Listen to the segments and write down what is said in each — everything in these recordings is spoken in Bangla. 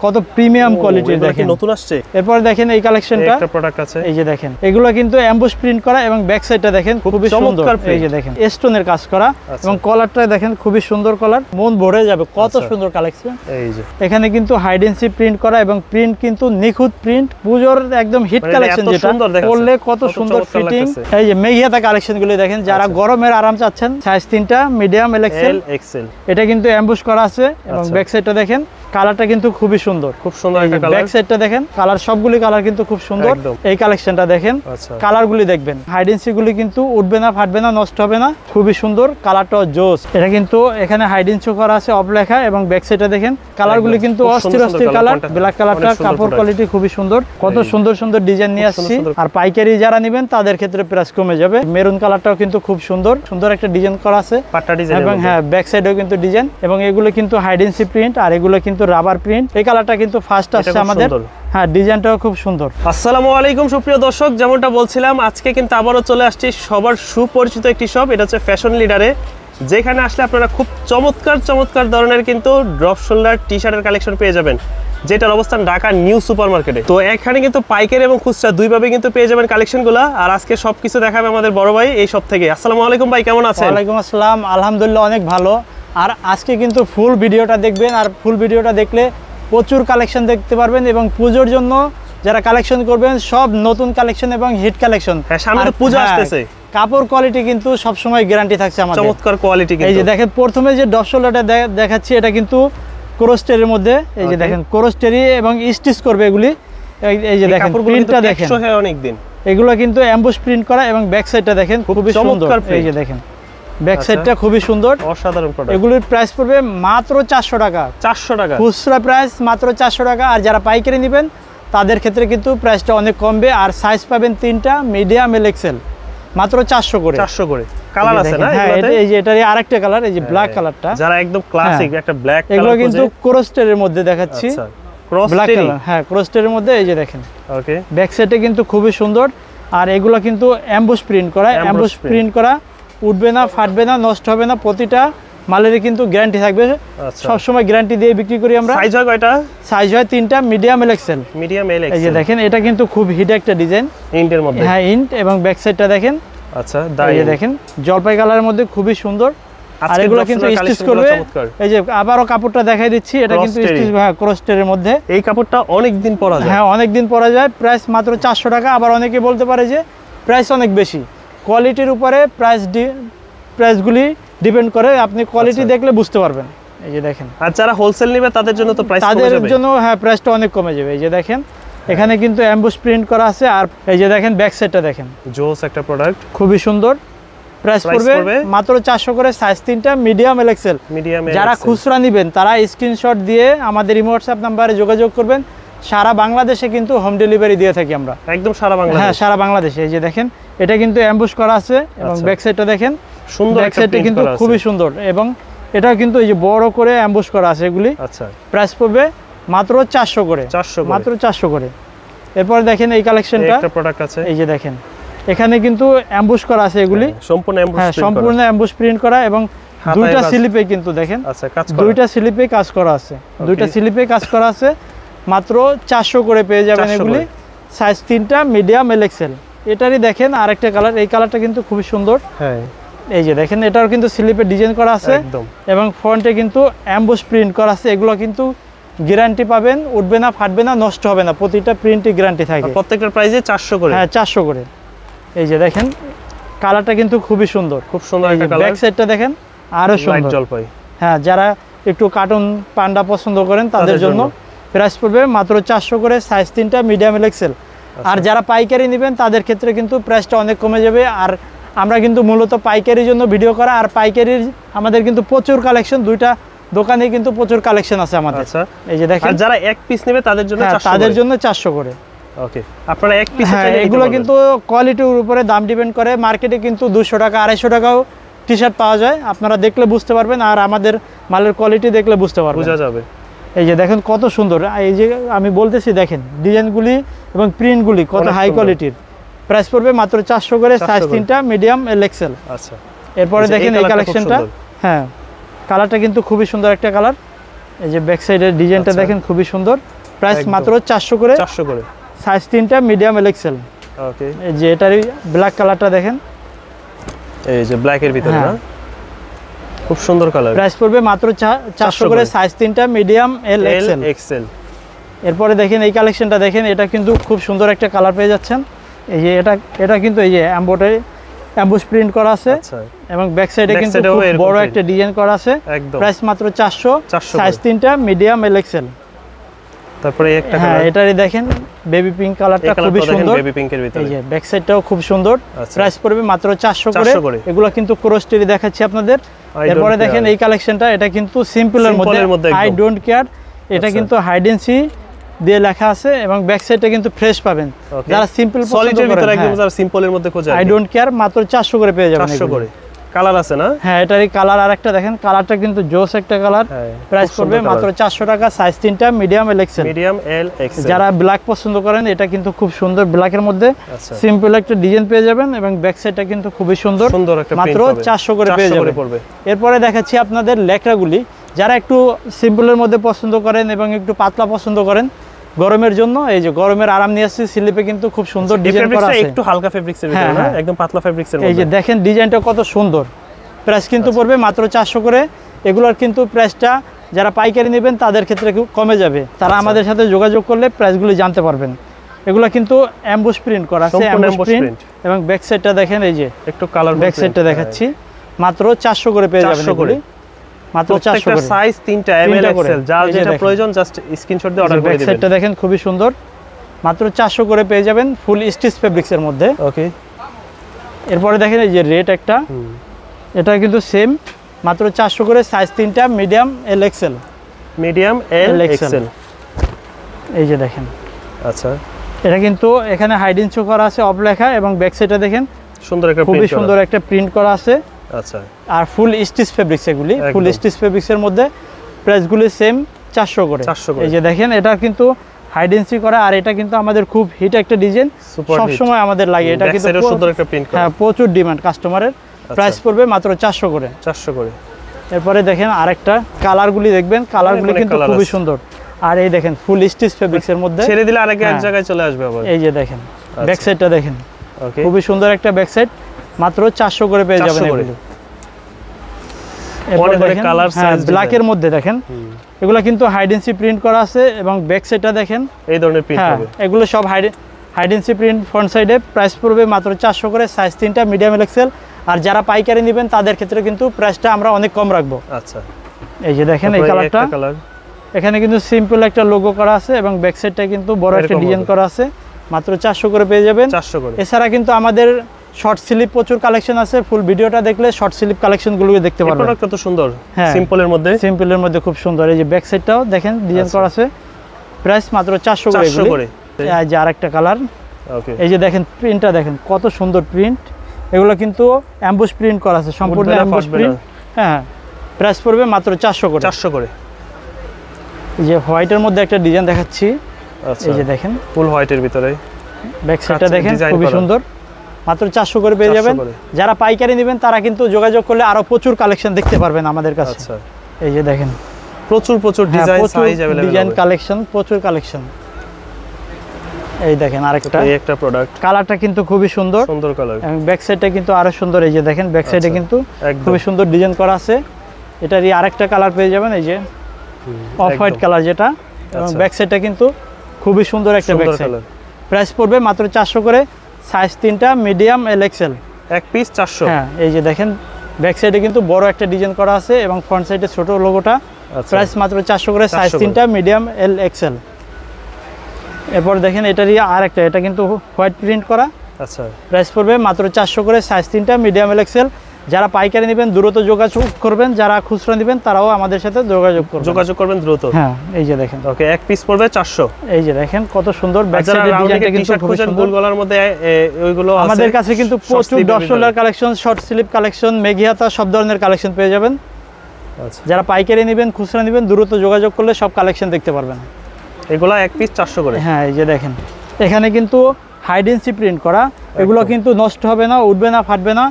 কত প্রিমিয়াম কোয়ালিটির দেখেন, নতুন আসছে। এরপর দেখেন এই কালেকশনটা, একটা প্রোডাক্ট আছে, এই যে দেখেন এগুলো কিন্তু এমবোস প্রিন্ট করা এবং ব্যাক সাইডটা দেখেন খুবই সুন্দর, এই যে দেখেন স্টোনের কাজ করা এবং কলারটা দেখেন খুবই সুন্দর কলার, মন ভরে যাবে, কত সুন্দর কালেকশন। এই যে এখানে কিন্তু হাইডেন্সি প্রিন্ট করা এবং প্রিন্ট কিন্তু নিখুঁত প্রিন্ট, পুজোর একদম হিট কালেকশন, যেটা পরলে কত সুন্দর ফিটিং। এই যে মেঘিয়াতা কালেকশন গুলো দেখেন, যারা গরমের আরাম চাচ্ছেন, সাইজ 3টা, মিডিয়াম, এল এক্সেল। এটা কিন্তু এমবোস করা আছে এবং ব্যাক সাইডটা দেখেন কালারটা কিন্তু খুবই সুন্দর, খুব সুন্দর একটা কালার। ব্যাক সাইডটা দেখেন কালার, সবগুলি কালার কিন্তু খুব সুন্দর। এই কালেকশনটা দেখেন, কালারগুলি দেখবেন, হাইডেন্সি গুলি কিন্তু উঠবে না, ফাটবে না, নষ্ট হবে না, খুবই সুন্দর, কালারটাও জোস। এটা কিন্তু এখানে হাইডেন্সি করা আছে অফ লেখা এবং ব্যাক সাইডটা দেখেন কালারগুলি কিন্তু অস্থির অস্থির কালার। ব্ল্যাক কালারটা কাপড় কোয়ালিটি খুবই সুন্দর, কত সুন্দর সুন্দর ডিজাইন নিয়ে আসছি। আর পাইকারি যারা নেবেন তাদের ক্ষেত্রে প্রাইস কমে যাবে। মেরুন কালারটাও কিন্তু খুব সুন্দর, সুন্দর একটা ডিজাইন করা আছে পাট্টা ডিজাইন, এবং হ্যাঁ ব্যাক সাইডেও কিন্তু ডিজাইন, এবং এগুলো কিন্তু হাইডেন্সি প্রিন্ট আর এগুলো কিন্তু রাবার প্রিন্ট। এই কালারটা কিন্তু ফার্স্ট আসছে আমাদের, হ্যাঁ ডিজাইনটাও খুব সুন্দর। আসসালামু আলাইকুম সুপ্রিয় দর্শক, যেমনটা বলছিলাম আজকে কিন্তু আবারও চলে আসছি সবার সুপরিচিত একটি শপ, এটা হচ্ছে ফ্যাশন লিডারে, যেখানে আসলে আপনারা খুব চমৎকার চমৎকার ধরনের কিন্তু ড্রপ শোল্ডার টি শার্টের কালেকশন পেয়ে যাবেন, যেটার অবস্থান ঢাকা নিউ সুপার মার্কেটে। তো এখানে কিন্তু পাইকারি এবং খুচরা দুইভাবে কিন্তু পেয়ে যাবেন কালেকশনগুলো। আর আজকে সবকিছু দেখাবে আমাদের বড় ভাই এই শপ থেকে। আসসালামু আলাইকুম ভাই, কেমন আছেন? ওয়ালাইকুম আসসালাম, আলহামদুলিল্লাহ অনেক ভালো। আর আজকে কিন্তু ফুল ভিডিওটা দেখবেন, আর ফুল ভিডিওটা দেখলে প্রচুর কালেকশন দেখতে পারবেন, এবং পুজোর জন্য যারা কালেকশন করবেন সব নতুন কালেকশন এবং হিট কালেকশন। হ্যাঁ, সামনে তো পূজা আসতেছে, কাপড় কোয়ালিটি কিন্তু সব সময় গ্যারান্টি থাকছে আমাদের, চমৎকার কোয়ালিটি। এই যে দেখেন প্রথমে যে ডপ শোল্ডারটা দেখাচ্ছি, এটা কিন্তু ক্রোস্টেরের মধ্যে, এই যে দেখেন ক্রোস্টেরি এবং স্টিচ করবে এগুলি। এই যে দেখেন প্রিন্টটা দেখেন, অনেক দিন এগুলো কিন্তু এমবোস প্রিন্ট করা এবং ব্যাক সাইডটা দেখেন খুবই সুন্দর। এই যে দেখেন ব্যাক সাইডটা খুবই সুন্দর, অসাধারণ প্রোডাক্ট। এগুলোর প্রাইস পড়বে মাত্র 400 টাকা। 400 টাকা খুচরা প্রাইস মাত্র 400 টাকা। আর যারা পাইকারি নেবেন তাদের ক্ষেত্রে কিন্তু প্রাইসটা অনেক কমবে। আর সাইজ পাবেন 3টা, মিডিয়াম, এল এক্সেল, মাত্র 400 করে। 400 করে কালার আছে না? হ্যাঁ, এই যে এটারই আরেকটা কালার, এই যে ব্ল্যাক কালারটা, যারা একদম ক্লাসিক একটা ব্ল্যাক কালার, এগুলো কিন্তু ক্রোস্টের মধ্যে দেখাচ্ছি। ব্ল্যাক কালার, হ্যাঁ ক্রোস্টের মধ্যে। এই যে দেখেন ওকে, ব্যাক সাইডে কিন্তু খুবই সুন্দর। আর এগুলো কিন্তু এমবোস প্রিন্ট করা, এমবোস প্রিন্ট করা, উঠবে না, ফাটবে না, নষ্ট হবে না, প্রতিটা মালের কিন্তু গ্যারান্টি থাকবে। সব সময় গ্যারান্টি দিয়ে বিক্রি করি আমরা। সাইজ হয় কয়টা? সাইজ হয় 3টা, medium, L XL. Medium, L XL. এই যে দেখেন এটা কিন্তু খুব হিট একটা ডিজাইন, ইন্টের মধ্যে, হ্যাঁ ইন্ট, এবং ব্যাক সাইডটা দেখেন। আচ্ছা, এই যে দেখেন জলপাই কালারের মধ্যে খুবই সুন্দর। আর এগুলো কিন্তু স্টিচ করবে। এই যে আবারও কাপড়টা দেখাই দিচ্ছি, এটা কিন্তু স্টিচ, হ্যাঁ ক্রোস্টের মধ্যে। এই কাপড়টা অনেক দিন পরা যায়, হ্যাঁ অনেক দিন পরা যায়। প্রাইস মাত্র 400 টাকা। আবার অনেকে বলতে পারে যে প্রাইস অনেক বেশি, কোয়ালিটির উপরে প্রাইসগুলি ডিপেন্ড করে, আপনি কোয়ালিটি দেখলে বুঝতে পারবেন। এই যে দেখেন, আর যারা হোলসেল নেবে তাদের জন্য তো প্রাইস কমে যাবে, তাদের জন্য হ্যাঁ প্রাইসটা অনেক কমে যাবে। এই যে দেখেন এখানে কিন্তু এমবোস প্রিন্ট করা আছে। আর এই যে দেখেন ব্যাক সাইডটা দেখেন, জোস একটা প্রোডাক্ট, খুবই সুন্দর। প্রাইস পড়বে মাত্র 400 করে, সাইজ 3টা, মিডিয়াম, এল এক্সেল। যারা খুচরা নেবেন তারা স্ক্রিনশট দিয়ে আমাদের ইমো হোয়াটসঅ্যাপ নাম্বারে যোগাযোগ করবেন। সারা বাংলাদেশে কিন্তু হোম ডেলিভারি দিয়ে থাকি আমরা, একদম সারা বাংলাদেশে। হ্যাঁ সারা বাংলাদেশে। এই যে দেখেন এটা কিন্তু এমবোস করা আছে এবং ব্যাক সাইডটা দেখেন সুন্দর, ব্যাক সাইডটা কিন্তু খুবই সুন্দর, এবং এটাও কিন্তু এই যে বড় করে এমবোস করা আছে এগুলি। আচ্ছা, প্রাইস পড়বে মাত্র 400 করে, মাত্র 400 করে। এরপর দেখেন এই কালেকশনটা, একটা প্রোডাক্ট আছে, এই যে দেখেন এখানে কিন্তু এমবোস করা আছে এগুলি, সম্পূর্ণ এমবোস, হ্যাঁ সম্পূর্ণ এমবোস প্রিন্ট করা, এবং দুইটা স্লিপে কিন্তু দেখেন, আচ্ছা কাজ করা, দুইটা স্লিপে কাজ করা আছে, দুইটা স্লিপে কাজ করা আছে। মাত্র 400 করে পেয়ে যাবেন এগুলি। সাইজ 3টা, মিডিয়াম, এল এক্সেল। এটারই দেখেন আরেকটা কালার, এই কালারটা কিন্তু খুবই সুন্দর। হ্যাঁ এই যে দেখেন এটাও কিন্তু স্লিপে ডিজাইন করা আছে এবং ফ্রন্টে কিন্তু এমবোস প্রিন্ট করা আছে। এগুলো কিন্তু গ্যারান্টি পাবেন, উঠবে না, ফাটবে না, নষ্ট হবে না, প্রতিটা প্রিন্টে গ্যারান্টি থাকে। প্রত্যেকটার প্রাইসে 400 করে, হ্যাঁ 400 করে। এই যে দেখেন কালারটা কিন্তু খুবই সুন্দর, খুব সুন্দর একটা কালার। ব্যাক সাইডটা দেখেন আরো সুন্দর, জলপাই। হ্যাঁ যারা একটু কার্টুন পান্ডা পছন্দ করেন তাদের জন্য প্রাইস পড়বে মাত্র 400 করে, সাইজ 3টা, মিডিয়াম, এল এক্সেল। আর যারা পাইকারি নেবেন তাদের ক্ষেত্রে কিন্তু প্রাইসটা অনেক কমে যাবে। আর আমরা কিন্তু মূলত পাইকারির জন্য ভিডিও করা, আর পাইকারির আমাদের কিন্তু প্রচুর কালেকশন, দুইটা দোকানে কিন্তু প্রচুর কালেকশন আছে আমাদের। আচ্ছা এই যে দেখেন, আর যারা এক পিস নেবে তাদের জন্য 400 করে। ওকে, আপনারা এক পিস চাইলে এগুলো কিন্তু কোয়ালিটির উপরে দাম ডিপেন্ড করে। মার্কেটে কিন্তু 200 টাকা, 250 টাকাও টি শার্ট পাওয়া যায়, আপনারা দেখলে বুঝতে পারবেন। আর আমাদের মালের কোয়ালিটি দেখলে বুঝতে পারবেন, বোঝা যাবে। এই যে দেখেন কত সুন্দর, এই যে আমি বলতেছি দেখেন ডিজাইনগুলি এবং প্রিন্টগুলি কত হাই কোয়ালিটির। প্রাইস পড়বে মাত্র 400 করে, সাইজ 3টা, মিডিয়াম, এল এক্সেল। আচ্ছা, এরপরে দেখেন এই কালেকশনটা, হ্যাঁ কালারটা কিন্তু খুবই সুন্দর একটা কালার। এই যে ব্যাক সাইডের ডিজাইনটা দেখেন খুবই সুন্দর, প্রাইস মাত্র 400 করে। 400 করে, সাইজ 3টা, মিডিয়াম এল এক্সেল। ওকে, এই যে এটারই ব্ল্যাক কালারটা দেখেন, এই যে ব্ল্যাক এর ভিতরে না, খুব সুন্দর কালার। প্রাইস পড়বে মাত্র 400 করে, সাইজ 3টা, মিডিয়াম এল এক্সেল। এরপরে দেখেন এই কালেকশনটা দেখেন, এটা কিন্তু খুব সুন্দর একটা কালার পেয়ে যাচ্ছেন। এই যে এটা কিন্তু এই যে এমবোস প্রিন্ট করা আছে, এবং ব্যাক সাইডে কিন্তু খুব বড় একটা ডিজাইন করা আছে। প্রাইস মাত্র 400, সাইজ 3টা, মিডিয়াম এল এক্সেল। তারপরে একটা হ্যাঁ, এটারই দেখেন বেবি পিঙ্ক কালারটা খুবই সুন্দর, বেবি পিঙ্কের ভিতরে। এই যে ব্যাক সাইডটাও খুব সুন্দর, প্রাইস পড়বে মাত্র 400 করে। এগুলো কিন্তু ক্রসটেরি দেখাচ্ছি আপনাদের। এরপরে দেখেন এই কালেকশনটা, এটা কিন্তু সিম্পলের মধ্যে, আই ডোন্ট কেয়ার। এটা কিন্তু হাইডেন্সি দিয়ে লেখা আছে, এবং ব্যাক সাইডটা কিন্তু ফ্রেশ পাবেন। যারা সিম্পল পছন্দ করেন, একদম যারা সিম্পলের মধ্যে খোঁজে, আই ডোন্ট কেয়ার, মাত্র 400 করে পেয়ে যাবেন। 400 করে। কালার আছে না? হ্যাঁ, এটারই কালার আরেকটা দেখেন, কালারটা কিন্তু জোস একটা কালার। প্রাইস পড়বে মাত্র 400 টাকা, সাইজ 3টা, মিডিয়াম এল এক্সেল। যারা ব্ল্যাক পছন্দ করেন, এটা কিন্তু খুব সুন্দর ব্ল্যাকের মধ্যে সিম্পল একটা ডিজাইন পেয়ে যাবেন, এবং ব্যাক সাইডটা কিন্তু খুবই সুন্দর, মাত্র 400 করে পেয়ে যাবেন। এরপরে দেখাচ্ছি আপনাদের লেকড়াগুলি, যারা একটু সিম্পলের মধ্যে পছন্দ করেন এবং একটু পাতলা পছন্দ করেন গরমের জন্য। এই যে গরমের আরাম নিয়ে আসছে, স্লিপে কিন্তু খুব সুন্দর ডিজাইন করা আছে, একটু হালকা ফেব্রিক্সের ভিতরে না, একদম পাতলা ফেব্রিক্সের মধ্যে। এই যে দেখেন ডিজাইনটা কত সুন্দর, প্রাইস কিন্তু পড়বে মাত্র 400 করে। এগুলোর কিন্তু প্রাইসটা যারা পাইকারি নেবেন তাদের ক্ষেত্রে কমে যাবে, তারা আমাদের সাথে যোগাযোগ করলে প্রাইসগুলো জানতে পারবেন। এগুলো কিন্তু এমবোস প্রিন্ট করা আছে, এমবোস প্রিন্ট, এবং ব্যাক সাইডটা দেখেন, এই যে একটু কালার ব্যাক সাইডটা দেখাচ্ছি, মাত্র 400 করে পেয়ে যাবেন এগুলি, মাত্র 400 করে। সাইজ 3টা, এম এল এক্সেল, যার যেটা প্রয়োজন জাস্ট স্ক্রিনশট দিয়ে অর্ডার করে দিবেন। ব্যাক সাইডটা দেখেন খুবই সুন্দর, মাত্র 400 করে পেয়ে যাবেন, ফুল স্টিচ ফেব্রিক্সের মধ্যে। ওকে, এরপরে দেখেন এই যে রেড একটা, এটা কিন্তু সেম, মাত্র 400 করে, সাইজ 3টা, medium L XL. Medium L XL, এই যে দেখেন। আচ্ছা, এটা কিন্তু এখানে হাইডেন শো করা আছে, অফ লেখা, এবং ব্যাক সাইডটা দেখেন সুন্দর একটা খুবই সুন্দর একটা প্রিন্ট করা আছে। আচ্ছা, আর ফুল স্টিচ ফেব্রিক্স, এগুলি ফুল স্টিচ ফেব্রিক্সের মধ্যে, প্রাইসগুলি সেম 400 করে। এই যে দেখেন, এটা কিন্তু হাইডেন্সি করা, আর এটা কিন্তু আমাদের খুব হিট একটা ডিজাইন, সব সময় আমাদের লাগে। এটা কিন্তু সুন্দর একটা প্রিন্ট করা, হ্যাঁ, প্রচুর ডিমান্ড কাস্টমারের। প্রাইস পড়বে মাত্র 400 করে। 400 করে। এরপরে দেখেন আরেকটা, কালারগুলি দেখবেন, কালারগুলি কিন্তু খুবই সুন্দর। আর এই দেখেন ফুল স্টিচ ফেব্রিক্সের মধ্যে, ছেড়ে দিলে আরেক এক জায়গায় চলে আসবে আবার। এই যে দেখেন ব্যাক সাইডটা দেখেন, খুবই সুন্দর একটা ব্যাক সাইড, মাত্র 400 করে পেয়ে যাবেন এগুলো। এরপরে দেখেন কালার সাইজ ব্ল্যাকের মধ্যে দেখেন, এগুলো কিন্তু হাইডেন্সি প্রিন্ট করা আছে, এবং ব্যাক সাইডটা দেখেন এই ধরনের প্রিন্ট হবে। এগুলো সব হাইডেন্সি প্রিন্ট ফ্রন্ট সাইডে। প্রাইস পড়বে মাত্র 400 করে, সাইজ 3টা, মিডিয়াম এল এক্সেল। আর যারা পাইকারি নেবেন তাদের ক্ষেত্রে কিন্তু প্রাইসটা আমরা অনেক কম রাখবো। আচ্ছা, এই যে দেখেন এই কালারটা, এখানে কিন্তু সিম্পল একটা লোগো করা আছে, এবং ব্যাক সাইডটা কিন্তু বড় একটা ডিজাইন করা আছে, মাত্র 400 করে পেয়ে যাবেন। 400 করে। এছাড়া কিন্তু আমাদের শর্ট স্লিপ প্রচুর কালেকশন আছে, ফুল ভিডিওটা দেখলে শর্ট স্লিপ কালেকশনগুলো দেখতে পারবেন। প্রোডাক্ট কত সুন্দর, সিম্পলের মধ্যে, সিম্পলের মধ্যে খুব সুন্দর। এই যে ব্যাক সাইডটাও দেখেন ডিজাইন করা আছে, প্রাইস মাত্র 400 করে। এই যে আরেকটা কালার, ওকে, এই যে দেখেন প্রিন্টটা দেখেন কত সুন্দর প্রিন্ট। এগুলো কিন্তু এমবোস প্রিন্ট করা আছে, সম্পূর্ণ এমবোস প্রিন্ট। হ্যাঁ, প্রাইস পড়বে মাত্র 400 করে। 400 করে। এই যে হোয়াইটের মধ্যে একটা ডিজাইন দেখাচ্ছি, এই যে দেখেন ফুল হোয়াইটের ভিতরে, ব্যাক সাইডটা দেখেন খুবই সুন্দর, মাত্র 400 করে পেয়ে যাবেন। যারা পাইকারি নেবেন তারা কিন্তু যোগাযোগ করলে আরো প্রচুর কালেকশন দেখতে পারবেন আমাদের কাছে। আচ্ছা, এই যে দেখেন প্রচুর design, size available, design collection, প্রচুর কালেকশন। এই দেখেন আরেকটা, এই একটা প্রোডাক্ট, কালারটা কিন্তু খুবই সুন্দর কালার, এবং ব্যাক সাইডটা কিন্তু আরো সুন্দর। এই যে দেখেন ব্যাক সাইডে কিন্তু খুবই সুন্দর ডিজাইন করা আছে। এটারই আরেকটা কালার পেয়ে যাবেন, এই যে অফ হোয়াইট কালার যেটা, এবং ব্যাক সাইডটা কিন্তু খুবই সুন্দর একটা ব্যাক সাইড। প্রাইস পড়বে মাত্র 400 করে, সাইজ 3টা, মিডিয়াম এল এক্সেল, এক পিস 400। হ্যাঁ, এই যে দেখেন ব্যাক সাইডে কিন্তু বড় একটা ডিজাইন করা আছে, এবং ফ্রন্ট সাইডে ছোট লোগোটা। প্রাইস মাত্র 400 করে, সাইজ 3টা, মিডিয়াম এল এক্সেল। এরপর দেখেন এটারই আরেকটা, এটা কিন্তু হোয়াইট প্রিন্ট করা। আচ্ছা, প্রাইস পড়বে মাত্র 400 করে, সাইজ 3টা, মিডিয়াম এল এক্সেল। যারা পাইকারি নেবেন দ্রুত যোগাযোগ করবেন, যারা খুচরা নেবেন তারাও আমাদের সাথে যোগাযোগ করবেন দ্রুত। হ্যাঁ, এই যে দেখেন, ওকে, এক পিস পড়বে 400। এই যে দেখেন কত সুন্দর ব্যাক সাইডের ডিজাইনটা কিন্তু খুব সুন্দর। ফুল গলার মধ্যে ওইগুলো আছে আমাদের কাছে, কিন্তু প্রচুর drop shoulder collection, short sleeve collection, মেঘিহাতা সব ধরনের কালেকশন পেয়ে যাবেন। আচ্ছা, যারা পাইকারি নেবেন খুচরা নেবেন দ্রুত যোগাযোগ করলে সব কালেকশন দেখতে পারবেন। এগুলো এক পিস 400 করে। হ্যাঁ, এই যে দেখেন এখানে কিন্তু হাইডেন্সি প্রিন্ট করা, এগুলো কিন্তু নষ্ট হবে না, উঠবে না, ফাটবে না।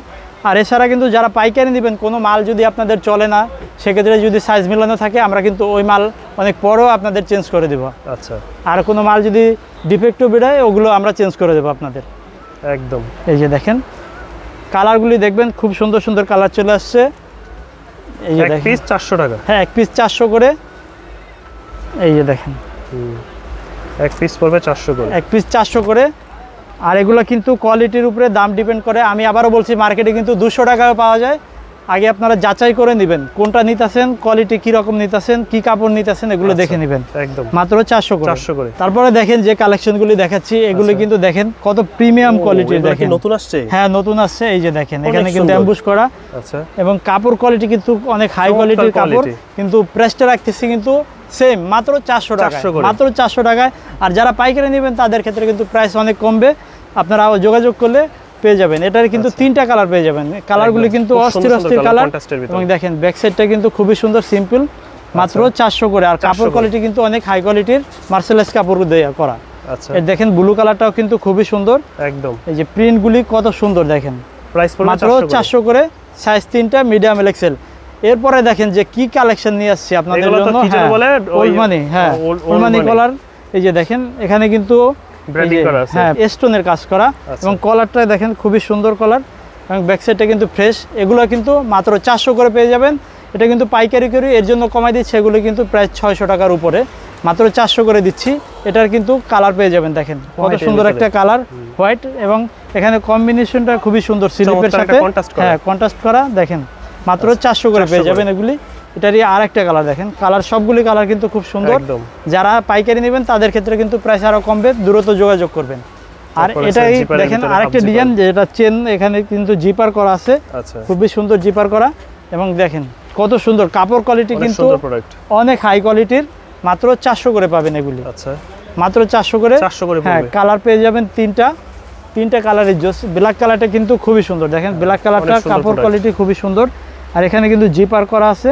আর এছাড়া কিন্তু যারা পাইকারি নেবেন, কোনো মাল যদি আপনাদের চলে না, সেক্ষেত্রে যদি সাইজ মিলানো থাকে আমরা কিন্তু ওই মাল অনেক পরেও আপনাদের চেঞ্জ করে দেবো। আচ্ছা, আর কোনো মাল যদি ডিফেক্টও বেরোয় ওগুলো আমরা চেঞ্জ করে দেবো আপনাদের। একদম। এই যে দেখেন কালারগুলি দেখবেন, খুব সুন্দর সুন্দর কালার চলে আসছে। এই যে এক পিস 400 টাকা। হ্যাঁ, এক পিস 400 করে। এই যে দেখেন এক পিস পড়বে 400 করে, এক পিস 400 করে। আর এগুলো কিন্তু কোয়ালিটির উপরে দাম ডিপেন্ড করে। আমি আবারও বলছি, মার্কেটে কিন্তু 200 টাকায় পাওয়া যায়। আগে আপনারা যাচাই করে নেবেন কোনটা নিতেছেন, কোয়ালিটি কীরকম নিতেছেন, কী কাপড় নিতেছেন, এগুলো দেখে নেবেন। একদম মাত্র 400 করে। তারপরে দেখেন যে কালেকশনগুলি দেখাচ্ছি, এগুলো কিন্তু দেখেন কত প্রিমিয়াম কোয়ালিটির। দেখেন নতুন আসছে। হ্যাঁ, নতুন আসছে। এই যে দেখেন এখানে কিন্তু অ্যাম্বুশ করা। আচ্ছা, এবং কাপড় কোয়ালিটি কিন্তু অনেক হাই কোয়ালিটির কাপড়, কিন্তু প্রাইসটা রাখতেছি কিন্তু সেম, মাত্র 400 টাকা, মাত্র 400 টাকায়। আর যারা পাইকারি নেবেন তাদের ক্ষেত্রে কিন্তু প্রাইস অনেক কমবে, আপনারা যোগাযোগ করলে পেয়ে যাবেন। এটার কিন্তু 3টা কালার পেয়ে যাবেন। কালারগুলি কিন্তু অস্থির অস্থির কালার। এবং দেখেন ব্যাক সাইডটা কিন্তু খুবই সুন্দর, সিম্পল, মাত্র 400 করে। আর কাপড় কোয়ালিটি কিন্তু অনেক হাই কোয়ালিটির মার্সেলাইজ কাপড় দিয়ে করা। আচ্ছা, এই দেখেন ব্লু কালারটাও কিন্তু খুবই সুন্দর একদম। এই যে প্রিন্টগুলি কত সুন্দর দেখেন। প্রাইস পড়বে মাত্র 400 করে, সাইজ 3টা, মিডিয়াম এক্সেল। এরপরে দেখেন যে কি কালেকশন নিয়ে আসছি আপনাদের জন্য। ওলমানি, হ্যাঁ ওলমানি কলার। এই যে দেখেন এখানে কিন্তু হ্যাঁ স্টোনের কাজ করা। এবং কলারটা দেখেন খুবই সুন্দর কলার, এবং ব্যাক সাইডটা কিন্তু ফ্রেশ। এগুলো কিন্তু মাত্র 400 করে পেয়ে যাবেন। এটা কিন্তু পাইকারি করি, এর জন্য কমাই দিচ্ছি। এগুলো কিন্তু প্রায় 600 টাকার উপরে, মাত্র 400 করে দিচ্ছি। এটার কিন্তু কালার পেয়ে যাবেন, দেখেন কত সুন্দর একটা কালার, হোয়াইট। এবং এখানে কম্বিনেশনটা খুবই সুন্দর, সিলিপের সাথে হ্যাঁ কন্ট্রাস্ট করা। দেখেন মাত্র 400 করে পেয়ে যাবেন এগুলি। এটারই আর একটা কালার দেখেন, কালার সবগুলি কালার কিন্তু খুব সুন্দর। যারা পাইকারি নেবেন তাদের ক্ষেত্রে কিন্তু প্রাইস আরো কমবে, দ্রুত যোগাযোগ করবেন। আর এটাই দেখেন আরেকটা ডিজাইন, যেটা চেন এখানে কিন্তু জিপার করা আছে, খুবই সুন্দর জিপার করা। এবং দেখেন কত সুন্দর কাপড় কোয়ালিটি, কিন্তু অনেক হাই কোয়ালিটির। মাত্র 400 করে পাবেন এগুলি। আচ্ছা, মাত্র 400 করে। হ্যাঁ, কালার পেয়ে যাবেন 3টা কালারের জোস। ব্ল্যাক কালারটা কিন্তু খুবই সুন্দর, দেখেন ব্ল্যাক কালারটা কাপড় কোয়ালিটি খুবই সুন্দর। আর এখানে কিন্তু জিপার করা আছে,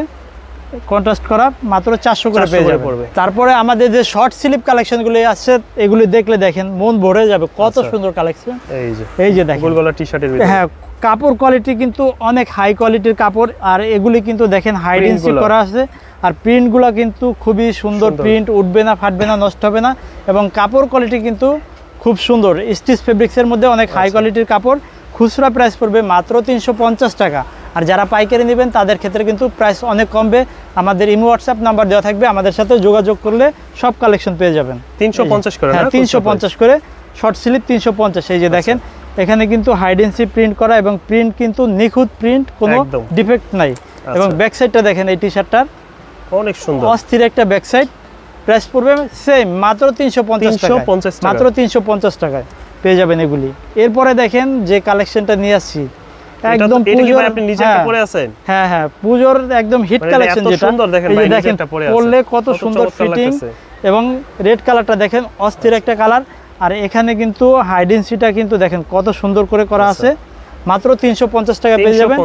কন্ট্রাস্ট করা, মাত্র 400 করে পেয়ে যাবে। তারপরে আমাদের যে শর্ট স্লিপ কালেকশনগুলি আছে, এগুলি দেখলে দেখেন মন ভরে যাবে, কত সুন্দর কালেকশন। এই যে দেখেন গোলগলা টি-শার্টের ভিতরে, হ্যাঁ কাপড় কোয়ালিটি কিন্তু অনেক হাই কোয়ালিটির কাপড়। আর এগুলি কিন্তু দেখেন হাইডেন্সি করা আছে। আর প্রিন্টগুলো কিন্তু খুবই সুন্দর প্রিন্ট, উঠবে না, ফাটবে না, নষ্ট হবে না। এবং কাপড় কোয়ালিটি কিন্তু খুব সুন্দর, স্টিচ ফেব্রিক্সের মধ্যে অনেক হাই কোয়ালিটির কাপড়। খুচরা প্রাইস পড়বে মাত্র 350 টাকা। আর যারা পাইকারি নেবেন তাদের ক্ষেত্রে কিন্তু প্রাইস অনেক কমবে। আমাদের ইমো হোয়াটসঅ্যাপ নাম্বার দেওয়া থাকবে, আমাদের সাথে যোগাযোগ করলে সব কালেকশন পেয়ে যাবেন। 350 করে, হ্যাঁ 350 করে শর্ট স্লিপ 350। এই যে দেখেন এখানে কিন্তু হাইডেন্সি প্রিন্ট করা, এবং প্রিন্ট কিন্তু নিখুঁত প্রিন্ট, কোনো ডিফেক্ট নাই। এবং ব্যাক সাইডটা দেখেন এই টি-শার্টটার অনেক সুন্দর, অস্থির একটা ব্যাক সাইড। প্রাইস পড়বে সেম, মাত্র 350 টাকা, মাত্র 350 টাকায় পেয়ে যাবেন এগুলি। এরপরে দেখেন যে কালেকশনটা নিয়ে আসছি, একদম পুজোর, আপনি নিচে পরে আছেন, হ্যাঁ হ্যাঁ পুজোর একদম হিট কালেকশন, যেটা এই যে দেখেন পরলে কত সুন্দর ফিটিং। এবং রেড কালারটা দেখেন অস্থির একটা কালার। আর এখানে কিন্তু হাইডেন্সিটা কিন্তু দেখেন কত সুন্দর করে করা আছে, মাত্র 350 টাকা পেয়ে যাবেন।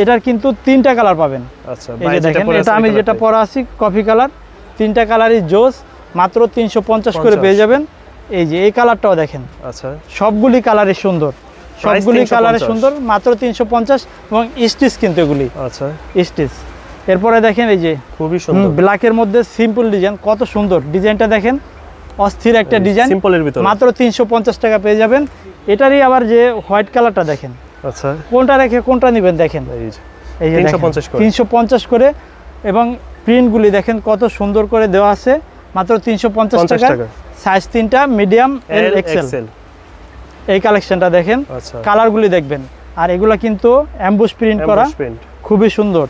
এটার কিন্তু 3টা কালার পাবেন। আচ্ছা, এই যে দেখেন এটা আমি যেটা পরা আছি কফি কালার, 3টা কালারই জোস, মাত্র 350 করে পেয়ে যাবেন। এই যে এই কালারটাও দেখেন, আচ্ছা সবগুলি কালারই সুন্দর, সবগুলি কালারে সুন্দর, মাত্র 350। এবং স্টিচ কিন্তু এগুলি, আচ্ছা স্টিচ। এরপরে দেখেন এই যে খুবই সুন্দর ব্ল্যাকের মধ্যে সিম্পল ডিজাইন, কত সুন্দর ডিজাইনটা দেখেন, অস্থির একটা ডিজাইন, সিম্পলের ভিতরে মাত্র 350 টাকা পেয়ে যাবেন। এটারই আবার যে হোয়াইট কালারটা দেখেন, আচ্ছা কোনটা রেখে কোনটা নেবেন দেখেন, এই যে 350 করে। এবং প্রিন্টগুলি দেখেন কত সুন্দর করে দেওয়া আছে, মাত্র 350 টাকা। সাইজ 3টা, মিডিয়াম, এল, এক্সেল। এই কালেকশনটা দেখেন, কালারগুলি দেখবেন। আর এগুলা কিন্তু অ্যাম্বুশ প্রিন্ট করা, খুবই সুন্দর।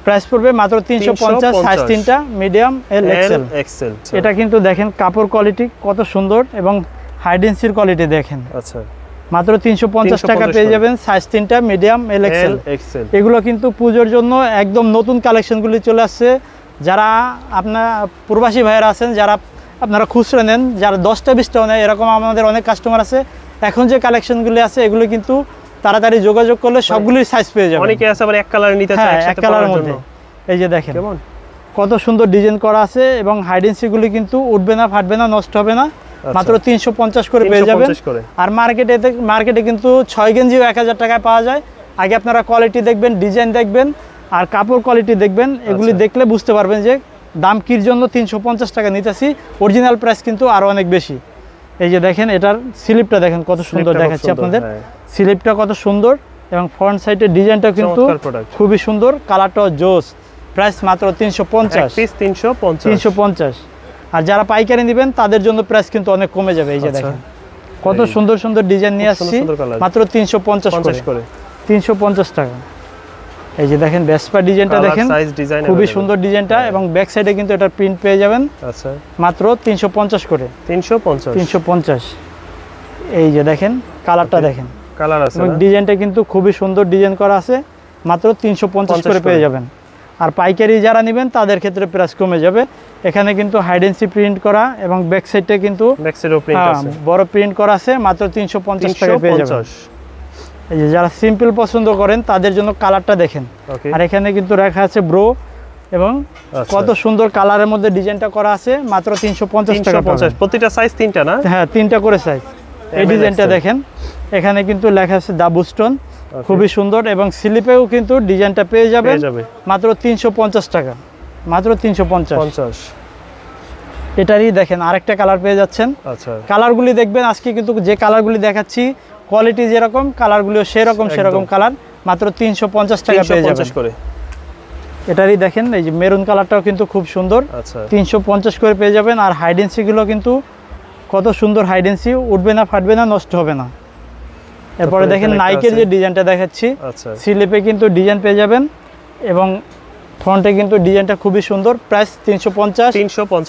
প্রাইস পড়বে মাত্র 350, সাইজ 3টা, মিডিয়াম, এল, এক্সেল। এটা কিন্তু দেখেন কাপড় কোয়ালিটি কত সুন্দর, এবং হাইডেন্সির কোয়ালিটি দেখেন, আচ্ছা মাত্র 350 টাকা পেয়ে যাবেন। সাইজ 3টা, মিডিয়াম, এল, এক্সেল। এগুলো কিন্তু পুজোর জন্য একদম নতুন কালেকশনগুলি চলে আসছে। যারা আপনার প্রবাসী ভাইয়েরা আছেন, যারা আপনারা খুচরা নেন, যারা 10টা 20টাও নেয়, এরকম আমাদের অনেক কাস্টমার আছে। এখন যে কালেকশনগুলি আছে এগুলো কিন্তু তাড়াতাড়ি যোগাযোগ করলে সবগুলির সাইজ পেয়ে যাবেন। অনেকে আছে আবার এক কালার নিতে চায়, এক কালারের মধ্যে। এই যে দেখেন কত সুন্দর ডিজাইন করা আছে, এবং হাইডেন্সিগুলি কিন্তু উঠবে না, ফাটবে না, নষ্ট হবে না, মাত্র 350 করে পেয়ে যাবেন। আর মার্কেটে কিন্তু 6 গেঞ্জিও 1000 টাকায় পাওয়া যায়। আগে আপনারা কোয়ালিটি দেখবেন, ডিজাইন দেখবেন আর কাপড় কোয়ালিটি দেখবেন। এগুলি দেখলে বুঝতে পারবেন যে দাম কির জন্য 350 টাকা নিতেছি, অরিজিনাল প্রাইস কিন্তু আরো অনেক বেশি। এই যে দেখেন এটার স্লিপটা দেখেন কত সুন্দর দেখাচ্ছি আপনাদের, স্লিপটা কত সুন্দর এবং ফ্রন্ট সাইডের ডিজাইনটা কিন্তু খুবই সুন্দর, কালারটাও জোস। প্রাইস মাত্র 350 পিস 350। আর যারা পাইকারি নেবেন তাদের জন্য প্রাইস কিন্তু অনেক কমে যাবে। এই যে দেখেন কত সুন্দর সুন্দর ডিজাইন নিয়ে আসছি, মাত্র 350 করে, 350 টাকা। এই যে দেখেন ভেসপা ডিজাইনটা দেখেন, খুবই সুন্দর ডিজাইনটা এবং ব্যাক সাইডে কিন্তু এটা প্রিন্ট পেয়ে যাবেন। আচ্ছা, মাত্র 350 করে, 350। এই যে দেখেন কালারটা দেখেন, কালার আছে এবং ডিজাইনটা কিন্তু খুবই সুন্দর ডিজাইন করা আছে, মাত্র 350 করে পেয়ে যাবেন। আর পাইকারি যারা নেবেন তাদের ক্ষেত্রে প্রাইস কমে যাবে। এখানে কিন্তু হাইডেন্সি প্রিন্ট করা এবং ব্যাক সাইডে কিন্তু বড় প্রিন্ট করা আছে, মাত্র 350 টাকা পেয়ে যাবেন। এই যে যারা সিম্পল পছন্দ করেন তাদের জন্য কালারটা দেখেন। আর এখানে কিন্তু রাখা আছে ব্রো এবং কত সুন্দর কালারের মধ্যে ডিজাইনটা করা আছে, মাত্র 350 টাকা। প্রতিটা সাইজ তিনটা না? হ্যাঁ, তিনটা করে সাইজ। এই ডিজাইনটা দেখেন, এখানে কিন্তু লেখা আছে ডাবল স্টোন, খুবই সুন্দর এবং স্লিপেও কিন্তু ডিজাইনটা পেয়ে যাবে মাত্র 350 টাকা, মাত্র 350। এটারই দেখেন আরেকটা কালার পেয়ে যাচ্ছেন। আচ্ছা, কালারগুলি দেখবেন আজকে কিন্তু যে কালারগুলি দেখাচ্ছি কোয়ালিটি যেরকম কালারগুলিও সেরকম কালার, মাত্র 350 টাকা পেয়ে যাবেন। এটারই দেখেন এই যে মেরুন কালারটাও কিন্তু খুব সুন্দর, 350 করে পেয়ে যাবেন। আর হাইডেন্সি গুলো কিন্তু কত সুন্দর, হাইডেন্সি উঠবে না, ফাটবে না, নষ্ট হবে না। এরপরে দেখেন নাইকের যে ডিজাইনটা দেখাচ্ছি, স্লিপে কিন্তু ডিজাইন পেয়ে যাবেন এবং ফ্রন্টে কিন্তু ডিজাইনটা খুবই সুন্দর। প্রাইস 350,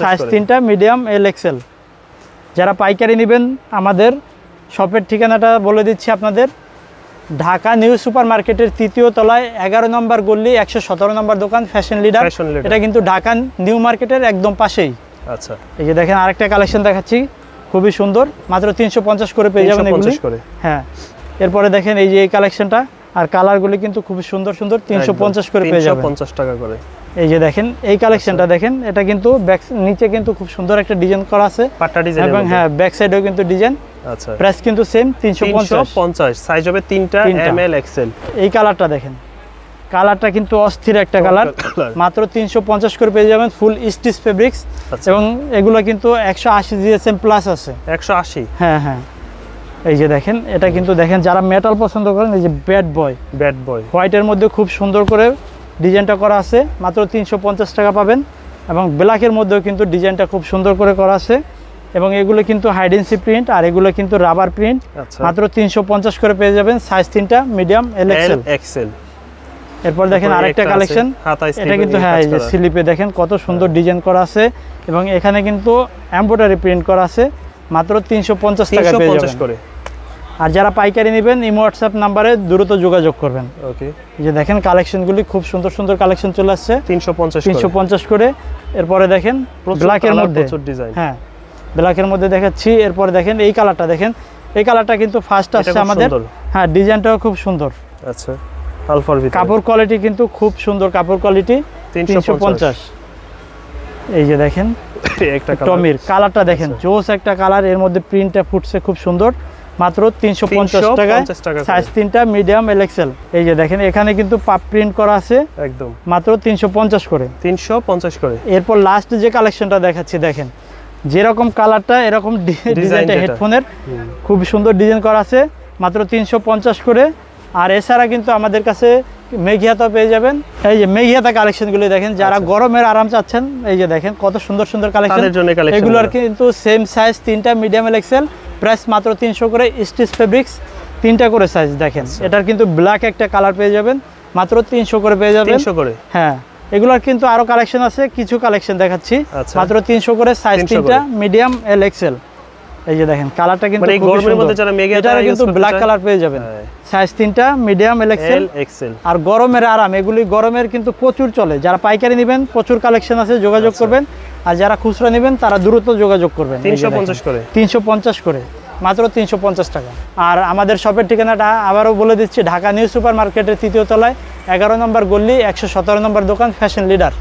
সাইজ 3টা, মিডিয়াম, এল, এক্সেল। যারা পাইকারি নেবেন আমাদের শপের ঠিকানাটা বলে দিচ্ছি আপনাদের, ঢাকা নিউ সুপার মার্কেটের 3য় তলায় 11 নম্বর গলি 117 নম্বর দোকান ফ্যাশন লিডার। এটা কিন্তু ঢাকা নিউ মার্কেটের একদম পাশেই। আচ্ছা, এই যে দেখেন আরেকটা কালেকশন দেখাচ্ছি, খুবই সুন্দর, মাত্র 350 করে পেয়ে যাবেন এগুলি। হ্যাঁ, এরপরে দেখেন এই যে এই কালেকশনটা, আর কালারগুলি কিন্তু খুব সুন্দর সুন্দর, 350 করে পেয়ে যাবেন, 350 টাকা করে। এই যে দেখেন এই কালেকশনটা দেখেন, এটা কিন্তু ব্যাক নিচে কিন্তু খুব সুন্দর একটা ডিজাইন করা আছে, পাট্টা ডিজাইন, এবং হ্যাঁ ব্যাক সাইডেও কিন্তু ডিজাইন। আচ্ছা, প্রাইস কিন্তু সেম 350, সাইজ হবে 3টা, এম, এল, এক্সেল। এই কালারটা দেখেন, কালারটা কিন্তু অস্থির একটা কালার, মাত্র 350 করে পেয়ে যাবেন, ফুল স্টিচ ফেব্রিক্স। এবং এগুলো কিন্তু 180 জিএসএম প্লাস আছে, 180। হ্যাঁ হ্যাঁ, এই যে দেখেন এটা কিন্তু দেখেন যারা মেটাল পছন্দ করেন, এই যে ব্যাড বয় হোয়াইটের মধ্যে খুব সুন্দর করে ডিজাইনটা করা আছে, মাত্র 350 টাকা পাবেন। এবং ব্ল্যাকের মধ্যেও কিন্তু ডিজাইনটা খুব সুন্দর করে করা আছে, এবং এগুলো কিন্তু হাইডেন্সি প্রিন্ট আর এগুলো কিন্তু রাবার প্রিন্ট, মাত্র 350 করে পেয়ে যাবেন, সাইজ 3টা, মিডিয়াম, এল, এক্সেল। এরপর দেখেন আরেকটা কালেকশন, এটা কিন্তু হ্যাঁ এই যে স্লিপে দেখেন কত সুন্দর ডিজাইন করা আছে, এবং এখানে কিন্তু এমব্রয়ডারি প্রিন্ট করা আছে, মাত্র 350 টাকা পেয়ে যাবেন। আর যারা পাইকারি নেবেন ইমো হোয়াটসঅ্যাপ নাম্বারে দ্রুত যোগাযোগ করবেন। ওকে, এই যে দেখেন কালেকশনগুলি খুব সুন্দর সুন্দর কালেকশন চলে আসছে, 350 করে। এরপরে দেখেন ব্ল্যাকের মধ্যে ডিজাইন, হ্যাঁ ব্ল্যাকের মধ্যে দেখাচ্ছি। এরপরে দেখেন এই কালারটা দেখেন, এই কালারটা কিন্তু ফার্স্ট আসছে আমাদের। হ্যাঁ, ডিজাইনটাও খুব সুন্দর। আচ্ছা, আলফার ভিতরে কাপড় কোয়ালিটি কিন্তু খুব সুন্দর, কাপড় কোয়ালিটি 350। এই যে দেখেন একটা টমির কালারটা দেখেন, জোস একটা কালার, এর মধ্যে প্রিন্টটা ফুটছে খুব সুন্দর, মাত্র 350 টাকা, সাইজ 3টা, মিডিয়াম, এল, এক্সেল। এই যে দেখেন এখানে কিন্তু পাপ প্রিন্ট করা আছে একদম, মাত্র 350 করে, 350 করে। এরপর লাস্ট যে কালেকশনটা দেখাচ্ছি দেখেন, যেরকম কালারটা এরকম ডিজাইনটা হেডফোনের খুব সুন্দর ডিজাইন করা আছে, মাত্র 350 করে। আর এছাড়া কিন্তু আমাদের কাছে মেঘিয়াতা পেয়ে যাবেন। এই যে মেঘিয়াতা কালেকশনগুলো দেখেন, যারা গরমের আরাম চাচ্ছেন, এই যে দেখেন কত সুন্দর সুন্দর কালেকশন, এগুলোর কিন্তু সেম সাইজ 3টা, মিডিয়াম, এল, এক্সেল। প্রাইস মাত্র 300 করে, স্টিচ ফেব্রিক্স, 3টা করে সাইজ দেখেন। এটার কিন্তু ব্ল্যাক একটা কালার পেয়ে যাবেন, মাত্র 300 করে পেয়ে যাবেন। 300 করে, হ্যাঁ। এগুলোর কিন্তু আরো কালেকশন আছে, কিছু কালেকশন দেখাচ্ছি, মাত্র 300 করে, সাইজ 3টা, মিডিয়াম, এল, এক্সেল। এই যে দেখেন কালারটা কিন্তু গরমের মধ্যে যারা মেঘিয়াতা এটা কিন্তু ব্ল্যাক কালার পেয়ে যাবেন, সাইজ 3টা, মিডিয়াম, এল, এক্সেল। আর গরমের আরাম, এগুলি গরমের কিন্তু প্রচুর চলে, যারা পাইকারি নেবেন প্রচুর কালেকশন আছে, যোগাযোগ করবেন। আর যারা খুচরা নেবেন তারা দ্রুত যোগাযোগ করবেন। 350 করে, 350 করে, মাত্র 350 টাকা। আর আমাদের শপের ঠিকানাটা আবারও বলে দিচ্ছি, ঢাকা নিউ সুপার মার্কেটের 3য় তলায় 11 নম্বর গলি 117 নম্বর দোকান ফ্যাশন লিডার।